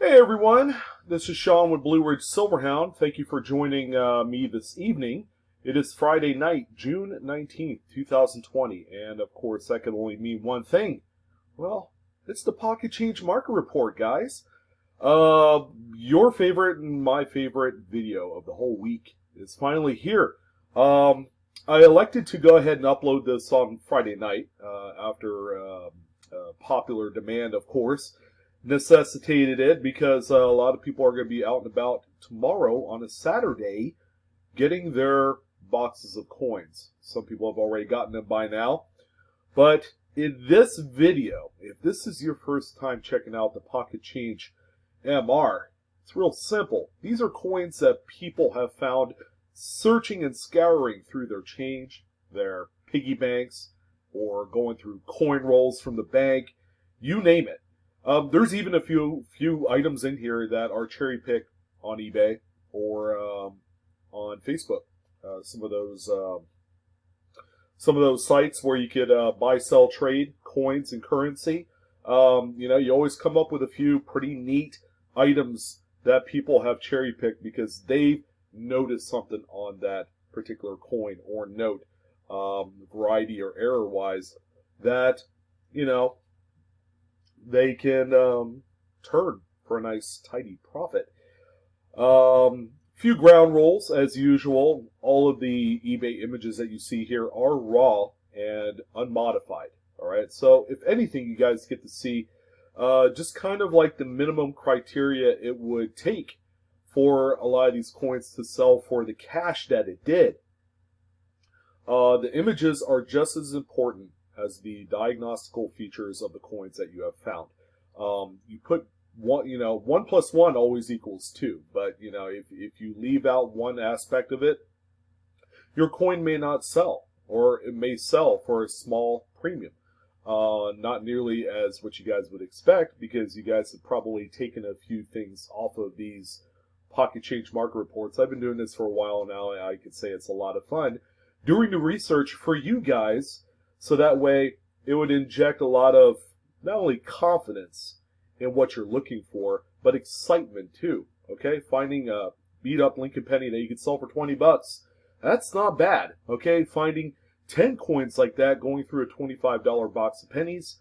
Hey everyone, this is Sean with BlueRidgeSilverhound. Thank you for joining me this evening. It is Friday night, June 19th, 2020, and of course that can only mean one thing. Well, it's the Pocket Change Market Report, guys. Your favorite and my favorite video of the whole week is finally here. I elected to go ahead and upload this on Friday night after popular demand, of course necessitated it because a lot of people are going to be out and about tomorrow on a Saturday getting their boxes of coins. Some people have already gotten them by now. But in this video, if this is your first time checking out the Pocket Change MR, it's real simple. These are coins that people have found searching and scouring through their change, their piggy banks, or going through coin rolls from the bank, you name it. There's even a few items in here that are cherry picked on eBay or on Facebook. Some of those sites where you could buy, sell, trade coins and currency. You always come up with a few pretty neat items that people have cherry picked because they've noticed something on that particular coin or note, variety or error wise, that they can turn for a nice tidy profit. Few ground rules as usual. All of the eBay images that you see here are raw and unmodified. All right, so if anything, you guys get to see just kind of like the minimum criteria it would take for a lot of these coins to sell for the cash that it did. The images are just as important as the diagnostical features of the coins that you have found. You put one, 1 plus 1 always equals 2. But, if you leave out one aspect of it, your coin may not sell, or it may sell for a small premium. Not nearly as what you guys would expect, because you guys have probably taken a few things off of these Pocket Change Market Reports. I've been doing this for a while now, and I could say it's a lot of fun doing the research for you guys. So that way, it would inject a lot of not only confidence in what you're looking for, but excitement too. Okay, finding a beat up Lincoln penny that you could sell for $20, that's not bad. Okay, finding 10 coins like that going through a $25 box of pennies,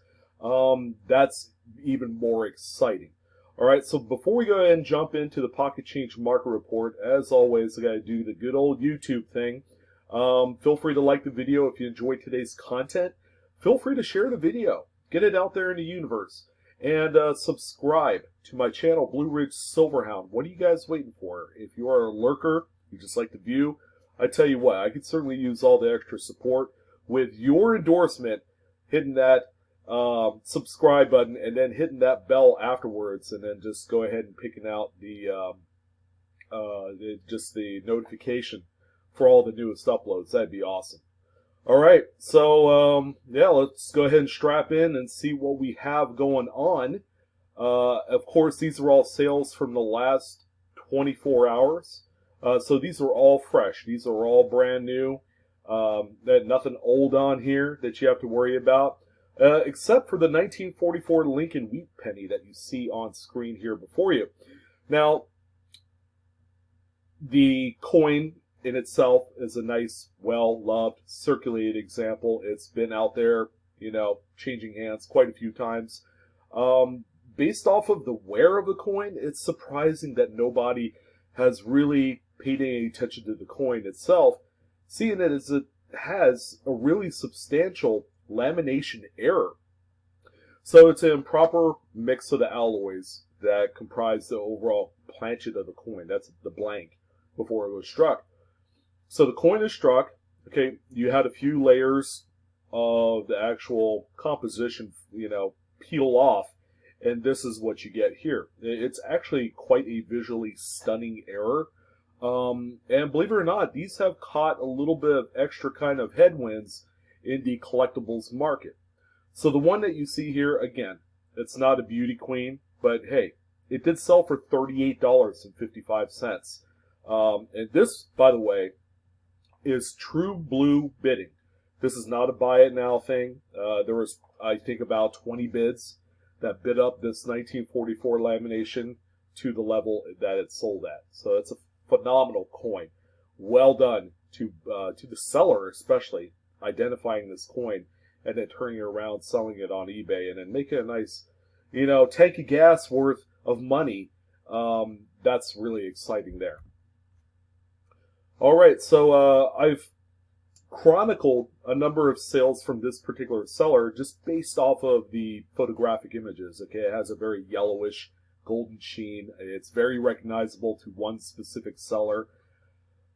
that's even more exciting. All right, so before we go ahead and jump into the Pocket Change Market Report, as always, I got to do the good old YouTube thing. Feel free to like the video if you enjoyed today's content. Feel free to share the video. Get it out there in the universe. And subscribe to my channel, BlueRidgeSilverhound. What are you guys waiting for? If you are a lurker, you just like to view, I tell you what, I could certainly use all the extra support with your endorsement, hitting that subscribe button, and then hitting that bell afterwards, and then just go ahead and picking out the notification for all the newest uploads. That'd be awesome. All right, so yeah, let's go ahead and strap in and see what we have going on. Of course, these are all sales from the last 24 hours. So these are all fresh. These are all brand new. There's nothing old on here that you have to worry about, except for the 1944 Lincoln wheat penny that you see on screen here before you. Now, the coin in itself is a nice, well-loved, circulated example. It's been out there, changing hands quite a few times. Based off of the wear of the coin, it's surprising that nobody has really paid any attention to the coin itself, seeing it as it has a really substantial lamination error. So it's an improper mix of the alloys that comprise the overall planchet of the coin. That's the blank before it was struck. So the coin is struck. Okay, you had a few layers of the actual composition, peel off, and this is what you get here. It's actually quite a visually stunning error. And believe it or not, these have caught a little bit of extra kind of headwinds in the collectibles market. So the one that you see here, again, it's not a beauty queen, but hey, it did sell for $38.55. And this, by the way, is true blue bidding. This is not a buy it now thing. There was, I think, about 20 bids that bid up this 1944 lamination to the level that it sold at. So it's a phenomenal coin. Well done to the seller, especially identifying this coin and then turning it around, selling it on eBay, and then making a nice, tank of gas worth of money. That's really exciting there. All right, so I've chronicled a number of sales from this particular seller just based off of the photographic images. Okay, it has a very yellowish golden sheen. It's very recognizable to one specific seller.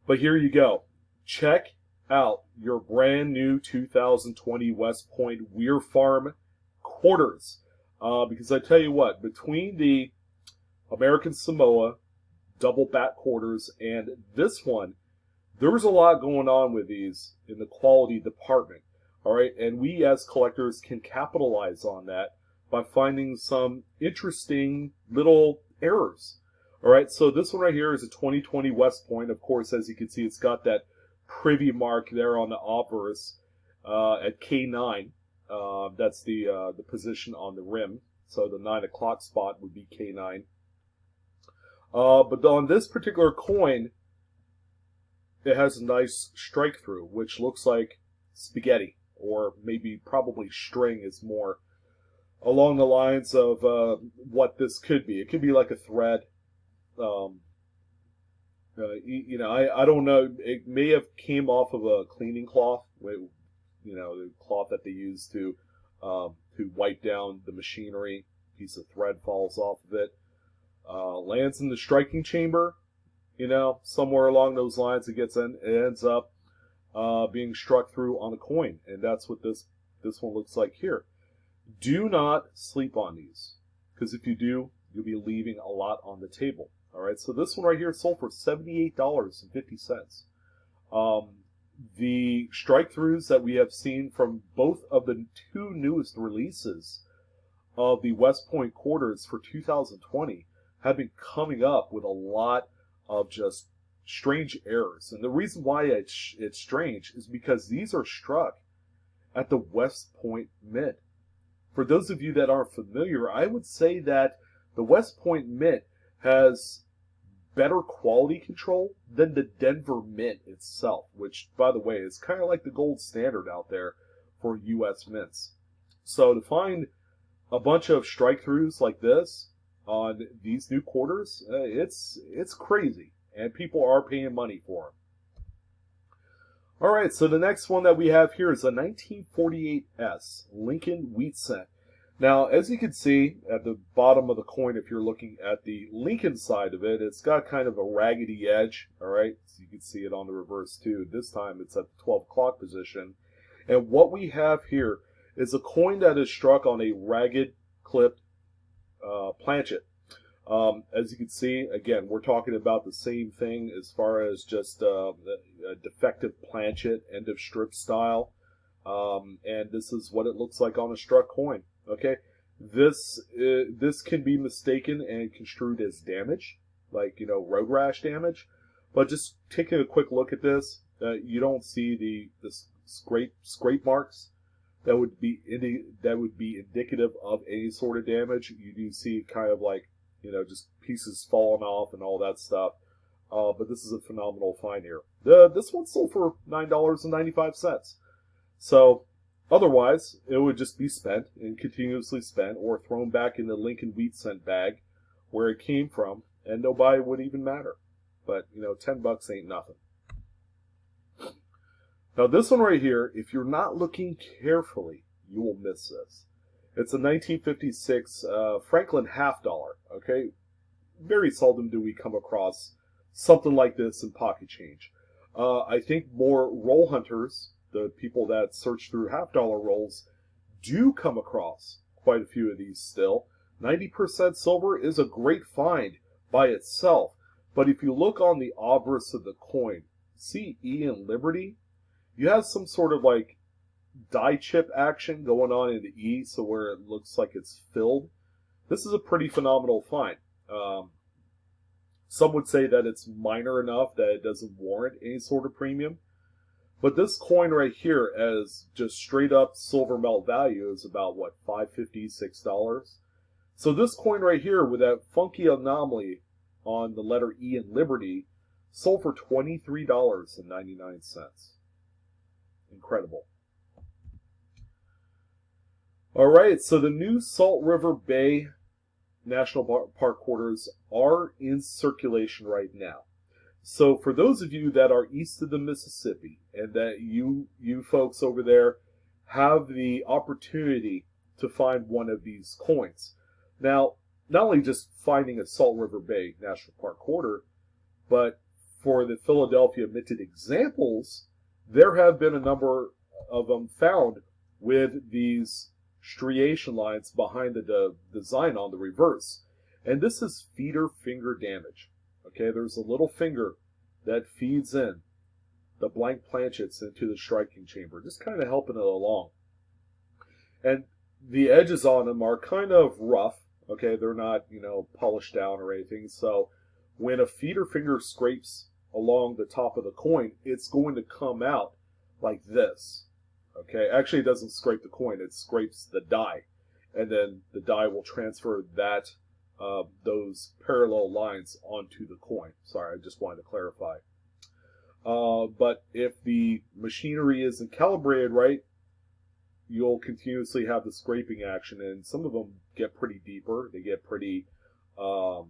But here you go. Check out your brand new 2020 West Point Weir Farm quarters. Because I tell you what, between the American Samoa double back quarters and this one, there's a lot going on with these in the quality department. All right, and we as collectors can capitalize on that by finding some interesting little errors. All right, so this one right here is a 2020 West Point. Of course, as you can see, it's got that privy mark there on the obverse at K9. That's the position on the rim. So the 9 o'clock spot would be K9. But on this particular coin, it has a nice strike through, which looks like spaghetti, or maybe probably string is more along the lines of what this could be. It could be like a thread. I don't know. It may have came off of a cleaning cloth, the cloth that they use to wipe down the machinery. A piece of thread falls off of it, lands in the striking chamber. Somewhere along those lines, it ends up being struck through on a coin, and that's what this one looks like here. Do not sleep on these, because if you do, you'll be leaving a lot on the table. All right, so this one right here sold for $78.50. The strike throughs that we have seen from both of the two newest releases of the West Point quarters for 2020 have been coming up with a lot of just strange errors. And the reason why it's strange is because these are struck at the West Point Mint. For those of you that aren't familiar, I would say that the West Point Mint has better quality control than the Denver Mint itself, which, by the way, is kind of like the gold standard out there for U.S. mints. So to find a bunch of strike-throughs like this on these new quarters, it's crazy, and people are paying money for them. All right, so the next one that we have here is a 1948S Lincoln Wheat Cent. Now, as you can see at the bottom of the coin, if you're looking at the Lincoln side of it, it's got kind of a raggedy edge, all right? So you can see it on the reverse too. This time it's at the 12 o'clock position. And what we have here is a coin that is struck on a ragged clipped planchet. As you can see, again, we're talking about the same thing as far as just a defective planchet, end of strip style. And this is what it looks like on a struck coin. Okay, this can be mistaken and construed as damage, like road rash damage. But just taking a quick look at this, you don't see the scrape marks that would be indicative of any sort of damage. You do see kind of like just pieces falling off and all that stuff. But this is a phenomenal find here. This one sold for $9.95. So otherwise, it would just be spent and continuously spent, or thrown back in the Lincoln Wheat Cent bag where it came from, and nobody would even matter. But $10 ain't nothing. Now this one right here, if you're not looking carefully, you will miss this. It's a 1956 Franklin half dollar. Okay, very seldom do we come across something like this in pocket change. I think more roll hunters, the people that search through half-dollar rolls, do come across quite a few of these still. 90% silver is a great find by itself, but if you look on the obverse of the coin, see E in Liberty, you have some sort of like die chip action going on in the E, so where it looks like it's filled. This is a pretty phenomenal find. Some would say that it's minor enough that it doesn't warrant any sort of premium. But this coin right here, as just straight up silver melt value, is about what, $5.50, $6. So this coin right here with that funky anomaly on the letter E in Liberty sold for $23.99. Incredible. All right, so the new Salt River Bay National Park quarters are in circulation right now. So for those of you that are east of the Mississippi and that you folks over there have the opportunity to find one of these coins. Now, not only just finding a Salt River Bay National Park quarter, but for the Philadelphia minted examples, there have been a number of them found with these striation lines behind the design on the reverse. And this is feeder finger damage. Okay, there's a little finger that feeds in the blank planchets into the striking chamber, just kind of helping it along. And the edges on them are kind of rough. Okay, they're not, polished down or anything. So when a feeder finger scrapes along the top of the coin, it's going to come out like this. Okay, actually it doesn't scrape the coin, it scrapes the die. And then the die will transfer that those parallel lines onto the coin. Sorry, I just wanted to clarify. But if the machinery isn't calibrated right, you'll continuously have the scraping action, and some of them get pretty deeper. They get pretty wild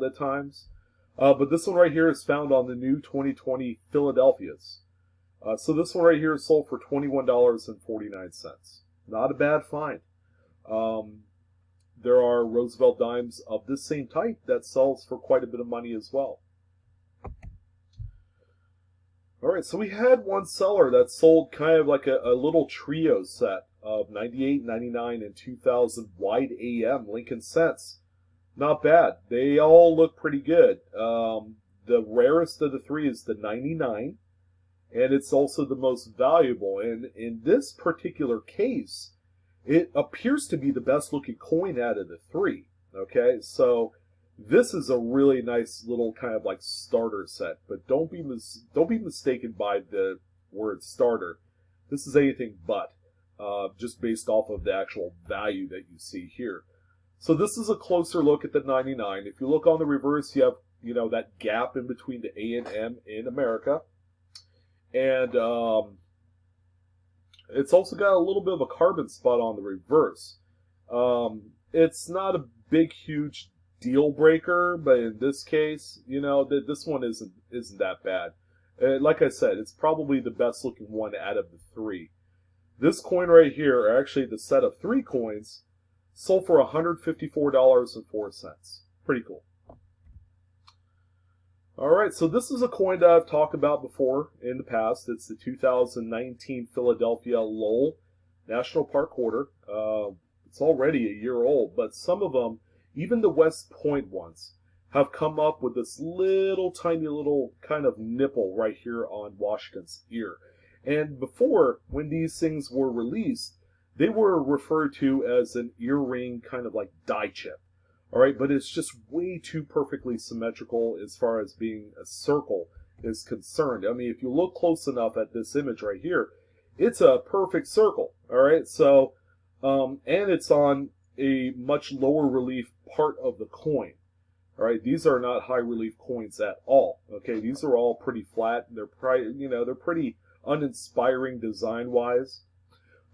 at times. But this one right here is found on the new 2020 Philadelphias. So this one right here is sold for $21.49. Not a bad find. There are Roosevelt dimes of this same type that sells for quite a bit of money as well. All right, so we had one seller that sold kind of like a little trio set of 98, 99, and 2000 wide AM Lincoln cents. Not bad. They all look pretty good. The rarest of the three is the 99, and it's also the most valuable. And in this particular case, it appears to be the best looking coin out of the three. Okay, so this is a really nice little kind of like starter set, but don't be mistaken by the word starter. This is anything but, just based off of the actual value that you see here. So this is a closer look at the 99. If you look on the reverse, you have that gap in between the A and M in America, and it's also got a little bit of a carbon spot on the reverse. It's not a big, huge deal breaker, but in this case, this one isn't that bad. Like I said, it's probably the best looking one out of the three. This coin right here, actually the set of three coins, sold for $154.04. Pretty cool. All right, so this is a coin that I've talked about before in the past. It's the 2019 Philadelphia Lowell National Park quarter. It's already a year old, but some of them, even the West Point ones, have come up with this little tiny little kind of nipple right here on Washington's ear. And before, when these things were released, they were referred to as an earring kind of like die chip. All right, but it's just way too perfectly symmetrical as far as being a circle is concerned. I mean, if you look close enough at this image right here, it's a perfect circle. All right, so, and it's on a much lower relief part of the coin. All right, these are not high relief coins at all. Okay, these are all pretty flat. They're they're pretty uninspiring design wise.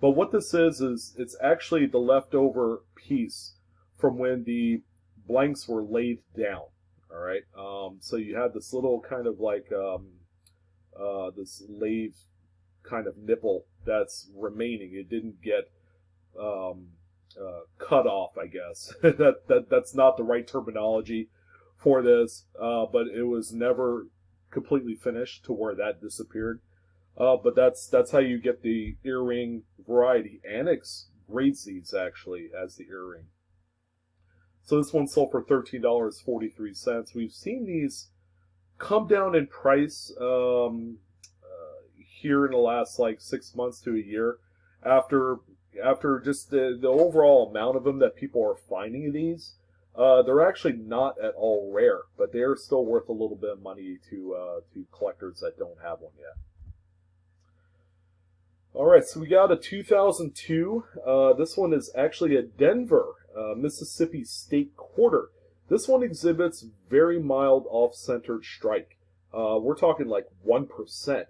But what this is it's actually the leftover piece from when the blanks were laid down. All right, so you have this little kind of like this lathe kind of nipple that's remaining. It didn't get cut off, I guess. That's not the right terminology for this, but it was never completely finished to where that disappeared. But that's how you get the earring variety. Annex grades these actually as the earring. So this one sold for $13.43. We've seen these come down in price here in the last like 6 months to a year after just the overall amount of them that people are finding these. They're actually not at all rare, but they are still worth a little bit of money to collectors that don't have one yet. All right, so we got a 2002. This one is actually a Denver, Mississippi State Quarter. This one exhibits very mild off-centered strike. We're talking like 1%,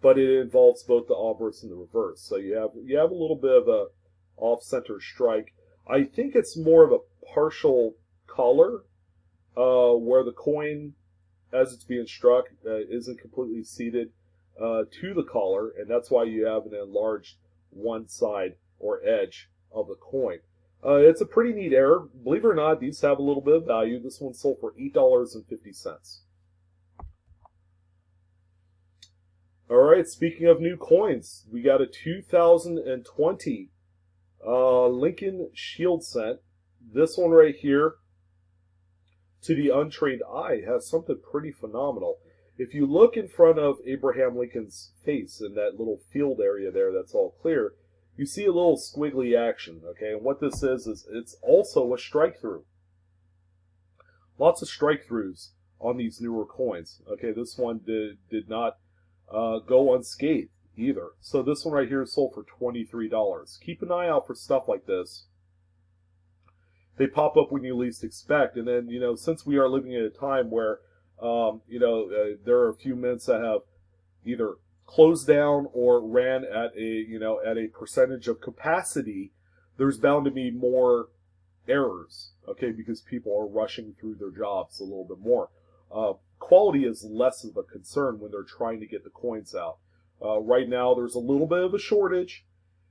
but it involves both the obverse and the reverse. So you have a little bit of a off-center strike. I think it's more of a partial collar, where the coin, as it's being struck, isn't completely seated to the collar, and that's why you have an enlarged one side or edge of the coin. It's a pretty neat error. Believe it or not, these have a little bit of value. This one sold for $8.50. All right, speaking of new coins, we got a 2020 Lincoln Shield cent. This one right here, to the untrained eye, has something pretty phenomenal. If you look in front of Abraham Lincoln's face in that little field area there that's all clear, you see a little squiggly action, okay? And what this is it's also a strike through. Lots of strike throughs on these newer coins. Okay, this one did not go unscathed either. So this one right here is sold for $23. Keep an eye out for stuff like this. They pop up when you least expect. And then, since we are living at a time where, there are a few mints that have either closed down or ran at a percentage of capacity, there's bound to be more errors, okay, because people are rushing through their jobs a little bit more. Quality is less of a concern when they're trying to get the coins out. Right now, there's a little bit of a shortage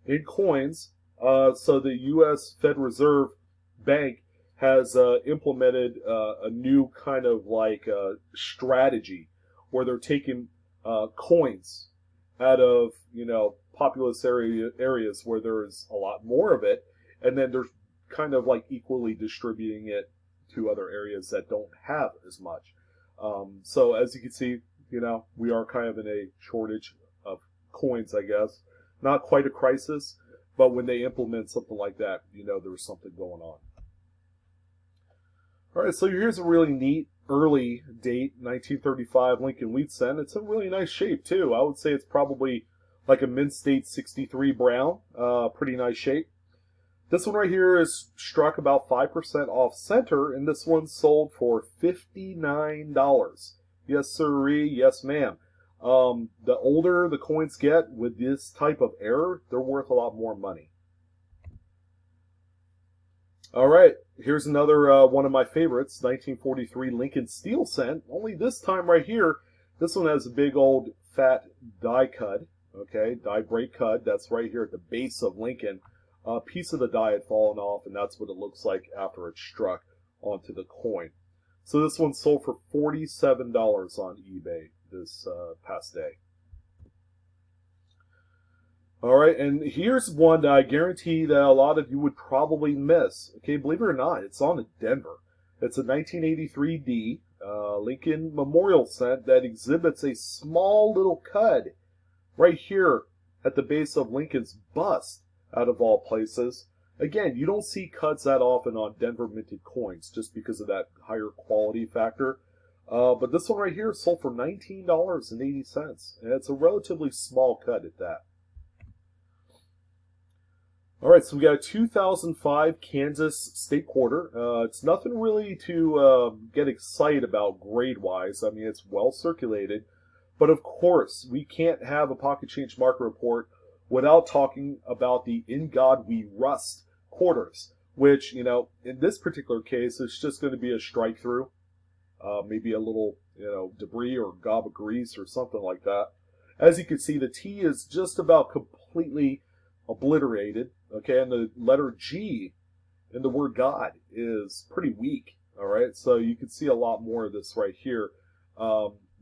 in coins, so the U.S. Fed Reserve Bank has implemented a new kind of like strategy where they're taking coins out of populous areas where there's a lot more of it, and then they're kind of like equally distributing it to other areas that don't have as much. So as you can see, we are kind of in a shortage of coins, I guess. Not quite a crisis, but when they implement something like that, there's something going on. All right, so here's a really neat early date, 1935 Lincoln Wheat cent. It's in really nice shape, too. I would say it's probably like a Mint State 63 brown. Pretty nice shape. This one right here is struck about 5% off center, and this one sold for $59. Yes, sirree. Yes, ma'am. The older the coins get with this type of error, they're worth a lot more money. All right, here's another one of my favorites, 1943 Lincoln Steel cent. Only this time right here, this one has a big old fat die cut, okay, die break cut. That's right here at the base of Lincoln. A piece of the die had fallen off, and that's what it looks like after it's struck onto the coin. So this one sold for $47 on eBay this past day. All right, and here's one that I guarantee that a lot of you would probably miss. Okay, believe it or not, it's on a Denver. It's a 1983 D Lincoln Memorial cent that exhibits a small little cud right here at the base of Lincoln's bust, out of all places. Again, you don't see cuds that often on Denver minted coins just because of that higher quality factor. But this one right here sold for $19.80, and it's a relatively small cut at that. All right, so we got a 2005 Kansas State Quarter. It's nothing really to get excited about grade-wise. I mean, it's well circulated. But of course, we can't have a pocket change market report without talking about the In God We Rust quarters, which, in this particular case, it's just going to be a strike through. Maybe a little, debris or gob of grease or something like that. As you can see, the T is just about completely obliterated, okay, and the letter G in the word God is pretty weak, all right, so you can see a lot more of this right here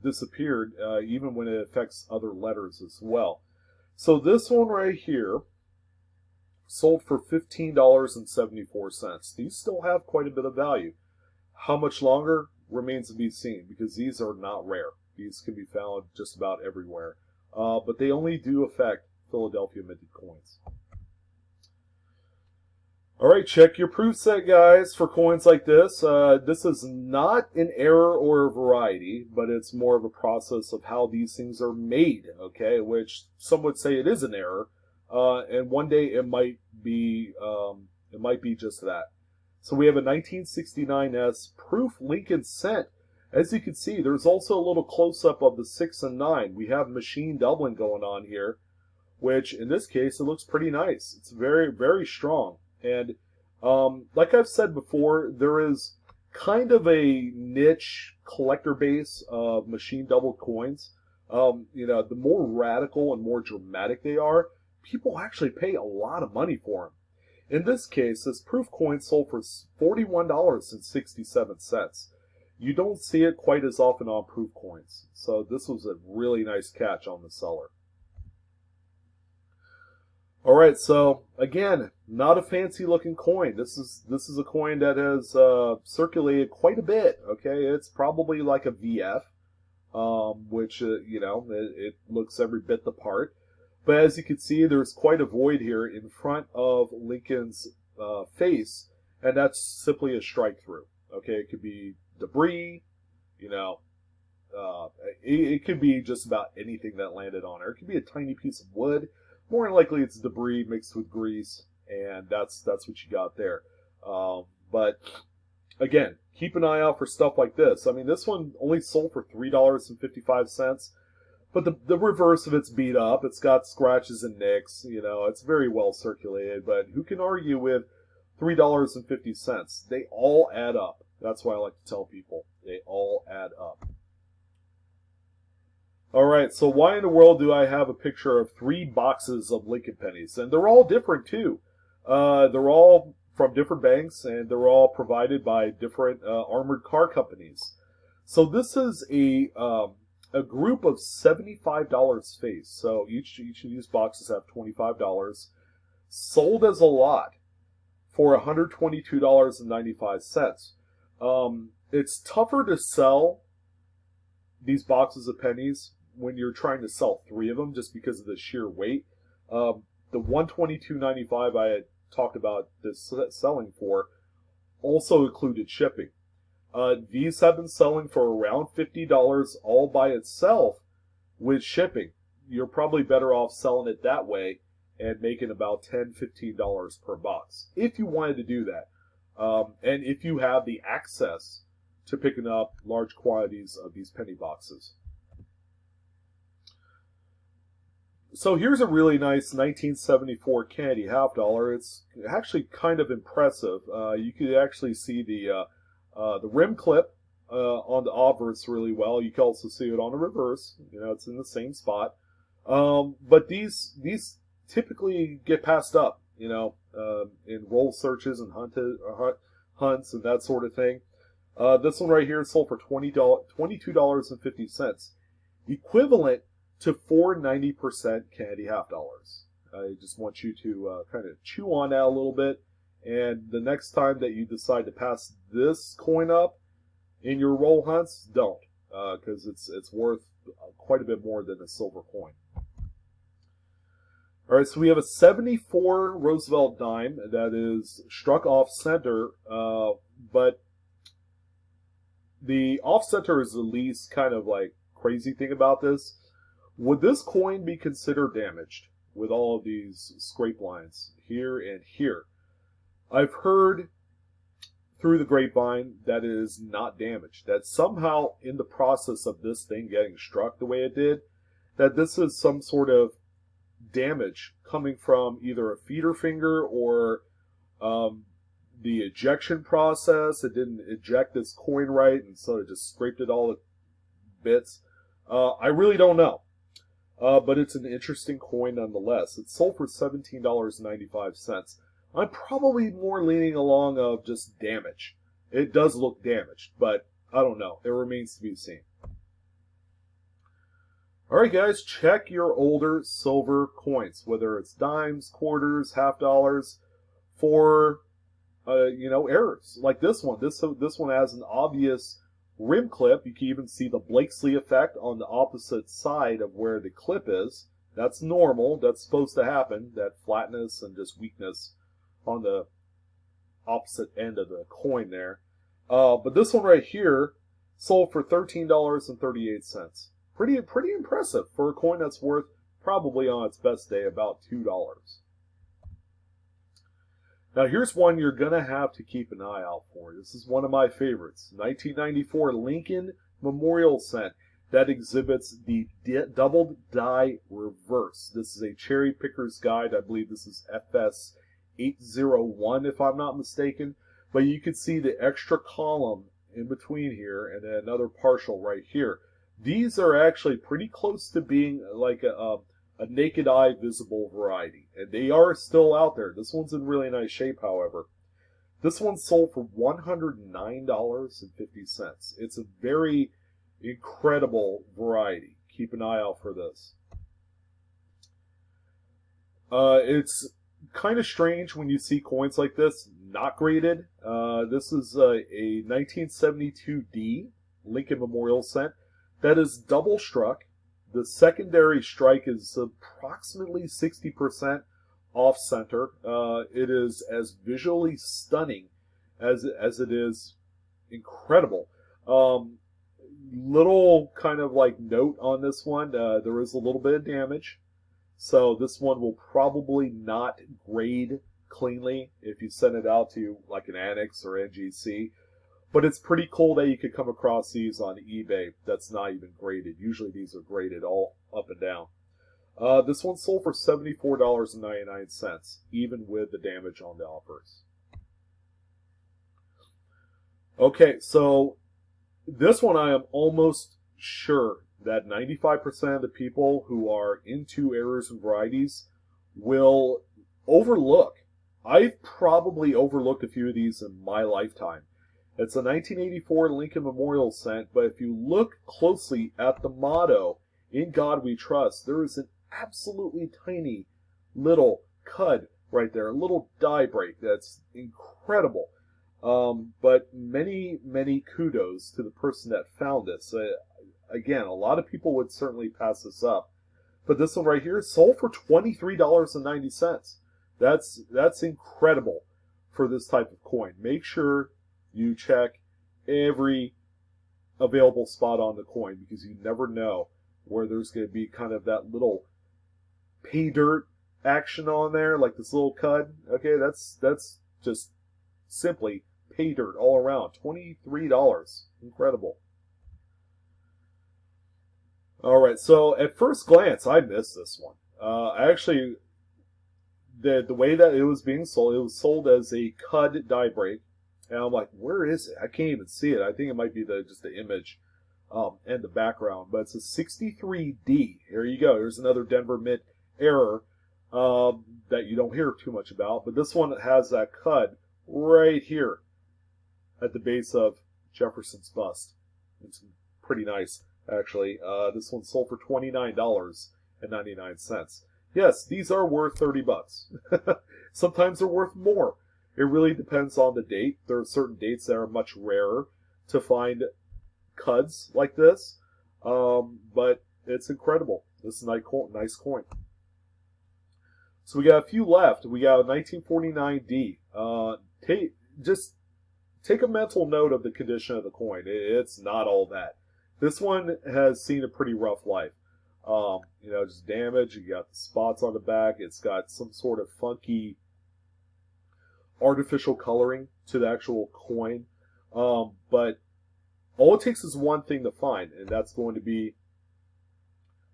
disappeared, even when it affects other letters as well. So this one right here sold for $15.74. These still have quite a bit of value. How much longer remains to be seen, because these are not rare. These can be found just about everywhere, but they only do affect Philadelphia minted coins. All right, check your proof set, guys, for coins like this. This is not an error or a variety, but it's more of a process of how these things are made, okay, which some would say it is an error, and one day it might be just that. So we have a 1969S proof Lincoln cent. As you can see, there's also a little close-up of the 6 and 9. We have machine doubling going on here, which in this case, it looks pretty nice. It's very, very strong. And like I've said before, there is kind of a niche collector base of machine doubled coins. The more radical and more dramatic they are, people actually pay a lot of money for them. In this case, this proof coin sold for $41.67. You don't see it quite as often on proof coins, so this was a really nice catch on the seller. All right, so again, not a fancy looking coin. This is a coin that has circulated quite a bit. Okay, it's probably like a VF, which it looks every bit the part. But as you can see, there's quite a void here in front of Lincoln's face, and that's simply a strike through. Okay, it could be debris, it could be just about anything that landed on her. It could be a tiny piece of wood. More than likely, it's debris mixed with grease, and that's what you got there. But again, keep an eye out for stuff like this. I mean, this one only sold for $3.55, but the reverse of it's beat up. It's got scratches and nicks. It's very well circulated. But who can argue with $3.50? They all add up. That's why I like to tell people. They all add up. All right, so why in the world do I have a picture of 3 boxes of Lincoln pennies? And they're all different, too. They're all from different banks, and they're all provided by different armored car companies. So this is a group of $75 face. So each of these boxes have $25. Sold as a lot for $122.95. It's tougher to sell these boxes of pennies when you're trying to sell 3 of them just because of the sheer weight. The $122.95 I had talked about this selling for also included shipping. These have been selling for around $50 all by itself with shipping. You're probably better off selling it that way and making about $10, $15 per box if you wanted to do that. And if you have the access to picking up large quantities of these penny boxes. So here's a really nice 1974 Kennedy half dollar. It's actually kind of impressive. You could actually see the rim clip on the obverse really well. You can also see it on the reverse. It's in the same spot. But these typically get passed up. In roll searches and hunts and that sort of thing. This one right here sold for $22.50, equivalent to 4.90% Kennedy half dollars. I just want you to kind of chew on that a little bit, and the next time that you decide to pass this coin up in your roll hunts, don't, because it's worth quite a bit more than a silver coin. All right, so we have a 74 Roosevelt dime that is struck off center, but the off center is the least kind of like crazy thing about this. Would this coin be considered damaged with all of these scrape lines here and here? I've heard through the grapevine that it is not damaged, that somehow in the process of this thing getting struck the way it did, that this is some sort of damage coming from either a feeder finger or the ejection process. It didn't eject this coin right, and so it just scraped it all to bits. I really don't know. But it's an interesting coin nonetheless. It's sold for $17.95. I'm probably more leaning along of just damage. It does look damaged, but I don't know. It remains to be seen. Alright guys, check your older silver coins, whether it's dimes, quarters, half dollars, for errors. Like this one. This one has an obvious rim clip. You can even see the Blakesley effect on the opposite side of where the clip is. That's normal. That's supposed to happen. That flatness and just weakness on the opposite end of the coin there. But this one right here sold for $13.38. Pretty impressive for a coin that's worth probably on its best day about $2. Now here's one you're going to have to keep an eye out for. This is one of my favorites. 1994 Lincoln Memorial Cent that exhibits the doubled die reverse. This is a cherry picker's guide. I believe this is FS 801 if I'm not mistaken. But you can see the extra column in between here and then another partial right here. These are actually pretty close to being like a naked eye visible variety. And they are still out there. This one's in really nice shape, however. This one sold for $109.50. It's a very incredible variety. Keep an eye out for this. It's kind of strange when you see coins like this not graded. This is a 1972D Lincoln Memorial Cent that is double struck. The secondary strike is approximately 60% off center. It is as visually stunning as it is incredible. Little kind of like note on this one, there is a little bit of damage. So this one will probably not grade cleanly if you send it out to like an Annex or NGC. But it's pretty cool that you could come across these on eBay that's not even graded. Usually these are graded all up and down. This one sold for $74.99, even with the damage on the offers. Okay, so this one I am almost sure that 95% of the people who are into errors and varieties will overlook. I've probably overlooked a few of these in my lifetime. It's a 1984 Lincoln Memorial Cent, but if you look closely at the motto, "In God We Trust," there is an absolutely tiny little cud right there, a little die break that's incredible. But many kudos to the person that found this. Again, a lot of people would certainly pass this up. But this one right here sold for $23.90. That's incredible for this type of coin. Make sure you check every available spot on the coin because you never know where there's going to be kind of that little pay dirt action on there, like this little cud. Okay, that's just simply pay dirt all around. $23. Incredible. All right, so at first glance, I missed this one. Actually, the way that it was being sold, it was sold as a cud die break. And I'm like, where is it? I can't even see it. I think it might be just the image and the background. But it's a 63D. Here you go. Here's another Denver Mint error that you don't hear too much about. But this one has that cud right here at the base of Jefferson's bust. It's pretty nice, actually. This one sold for $29.99. Yes, these are worth $30. Sometimes they're worth more. It really depends on the date. There are certain dates that are much rarer to find cuds like this. But it's incredible. This is a nice coin. So we got a few left. We got a 1949D. Just take a mental note of the condition of the coin. It's not all that. This one has seen a pretty rough life. Just damage. You got the spots on the back. It's got some sort of funky artificial coloring to the actual coin. But all it takes is one thing to find, and that's going to be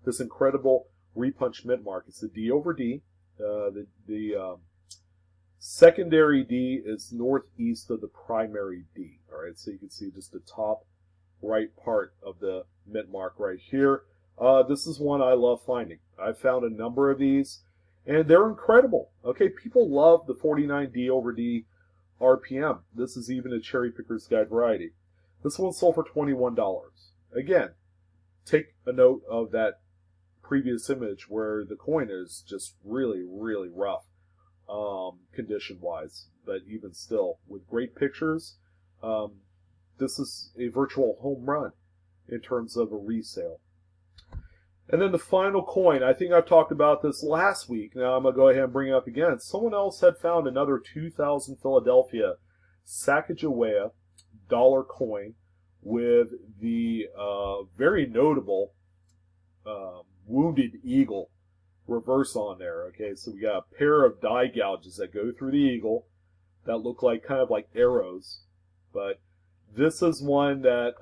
this incredible repunch mint mark. It's the D over D. The secondary D is northeast of the primary D. All right, so you can see just the top right part of the mint mark right here. This is one I love finding. I've found a number of these, and they're incredible. Okay, people love the 49D over D RPM. This is even a cherry picker's guide variety. This one sold for $21. Again, take a note of that previous image where the coin is just really rough condition-wise, but even still, with great pictures, this is a virtual home run in terms of a resale. And then the final coin, I think I've talked about this last week. Now I'm going to go ahead and bring it up again. Someone else had found another 2000 Philadelphia Sacagawea dollar coin with the very notable wounded eagle reverse on there. Okay, so we got a pair of die gouges that go through the eagle that look like kind of like arrows, but this is one that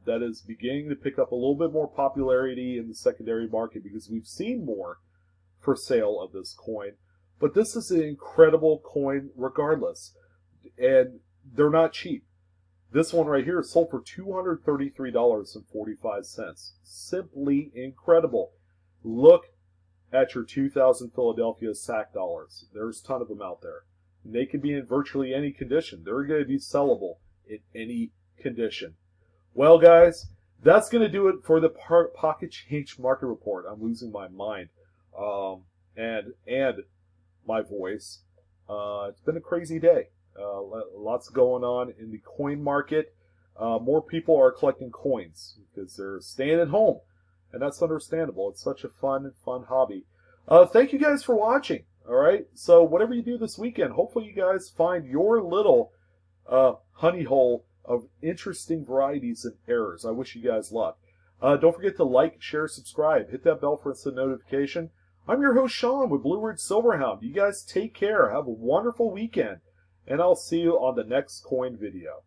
that is beginning to pick up a little bit more popularity in the secondary market because we've seen more for sale of this coin. But this is an incredible coin regardless, and they're not cheap. This one right here is sold for $233.45. Simply incredible. Look at your 2000 Philadelphia SAC dollars. There's a ton of them out there. And they can be in virtually any condition. They're going to be sellable in any condition. Well, guys, that's going to do it for the Pocket Change Market Report. I'm losing my mind and my voice. It's been a crazy day. Lots going on in the coin market. More people are collecting coins because they're staying at home, and that's understandable. It's such a fun hobby. Thank you guys for watching. All right, so whatever you do this weekend, hopefully you guys find your little honey hole of interesting varieties and errors. I wish you guys luck. Don't forget to like, share, subscribe. Hit that bell for instant notification. I'm your host, Sean, with BlueRidgeSilverhound. You guys take care. Have a wonderful weekend. And I'll see you on the next coin video.